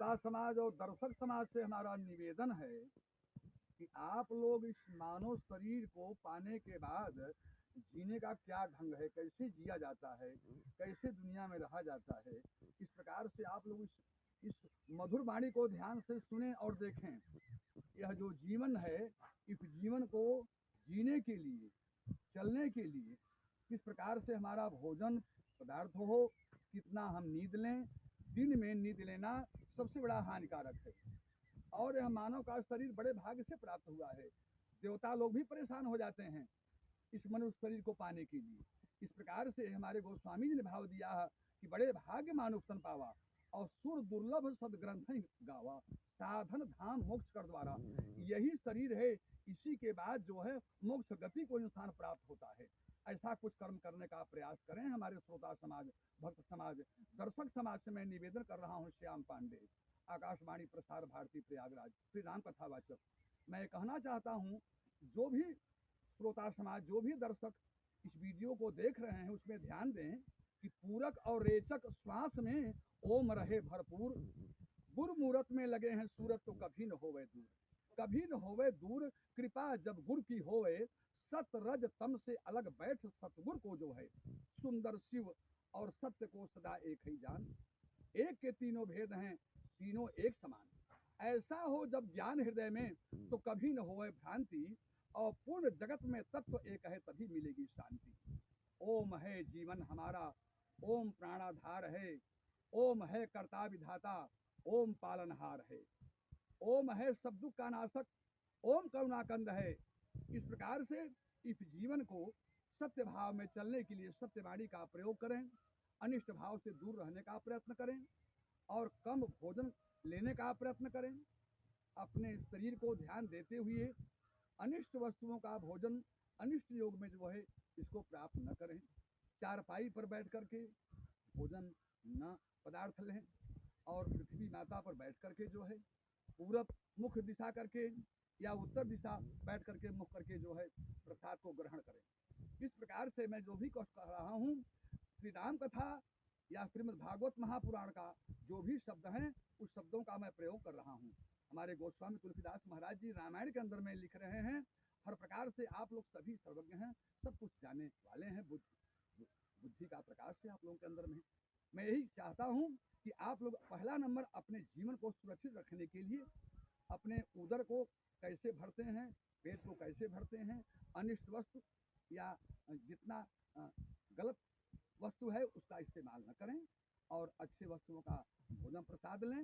श्रोता समाज और दर्शक समाज से हमारा निवेदन है कि आप लोग इस मानव शरीर को पाने के बाद जीने का क्या ढंग है, कैसे जिया जाता है, कैसे दुनिया में रहा जाता है, इस प्रकार से आप लोग इस मधुर वाणी को ध्यान से सुने और देखें। यह जो जीवन है, इस जीवन को जीने के लिए, चलने के लिए किस प्रकार से हमारा भोजन पदार्थ हो, कितना हम नींद लें। दिन में नींद लेना सबसे बड़ा हानिकारक है और यह मानव का शरीर बड़े भाग्य से प्राप्त हुआ है। देवता लोग भी परेशान हो जाते हैं इस मनुष्य शरीर को पाने के लिए। इस प्रकार से हमारे गोस्वामी जी ने भाव दिया है कि बड़े भाग्य मानुष तन पावा और सुर दुर्लभ सदग्रंथ गावा, साधन धाम मोक्ष कर द्वारा। यही शरीर है, इसी के बाद जो है मोक्ष गति को इंसान प्राप्त होता है। ऐसा कुछ कर्म करने का प्रयास करें। हमारे श्रोता समाज, भक्त समाज, दर्शक समाज से मैं निवेदन कर रहा हूँ। श्याम पांडे, आकाशवाणी प्रसार भारती प्रयागराज, श्री राम कथावाचक। मैं कहना चाहता हूँ, जो भी श्रोता समाज, जो भी दर्शक इस वीडियो को देख रहे हैं, उसमें ध्यान दें कि पूरक और रेचक श्वास में ओम रहे भरपूर। गुर मूरत में लगे हैं सूरत तो कभी न होवे दूर, कभी न होवे दूर। कृपा जब गुर की होवे, सत रज तम से अलग बैठ सतगुर को जो है। सुंदर शिव और सत्य को सदा एक ही जान, एक के तीनों भेद हैं, तीनों एक समान। ऐसा हो जब ज्ञान हृदय में, तो कभी न होवे भ्रांति, और पूर्ण जगत में तत्व एक है, तभी मिलेगी शांति। ओम है जीवन हमारा, ओम प्राणाधार है, ओम है कर्ता विधाता, ओम पालनहार है। ओम है सब दुख का नाशक, ओम करुणाकंद है। इस प्रकार से इस जीवन को सत्य भाव में चलने के लिए सत्यवाणी का प्रयोग करें, अनिष्ट भाव से दूर रहने का प्रयत्न करें और कम भोजन लेने का प्रयत्न करें। अपने शरीर को ध्यान देते हुए अनिष्ट वस्तुओं का भोजन अनिष्ट योग में जो है इसको प्राप्त न करें। चारपाई पर बैठ करके भोजन न पदार्थ लें और पृथ्वी माता पर बैठ करके जो है पूरब मुख दिशा करके या उत्तर दिशा बैठ करके मुख करके जो है प्रसाद को ग्रहण करें। इस प्रकार से मैं जो भी कह रहा हूँ, श्री राम कथा या श्रीमद् भागवत महापुराण का जो भी शब्द हैं, उस शब्दों का मैं प्रयोग कर रहा हूँ। हमारे गोस्वामी तुलसीदास महाराज जी रामायण के अंदर में लिख रहे हैं। हर प्रकार से आप लोग सभी सर्वज्ञ हैं, सब कुछ जाने वाले हैं, बुद्धि का प्रकाश है आप लोगों के अंदर में। मैं यही चाहता हूँ कि आप लोग पहला नंबर अपने जीवन को सुरक्षित रखने के लिए अपने उदर को कैसे भरते हैं, पेट को कैसे भरते हैं, अनिष्ट वस्तु या जितना गलत वस्तु है उसका इस्तेमाल न करें और अच्छे वस्तुओं का भोजन प्रसाद लें।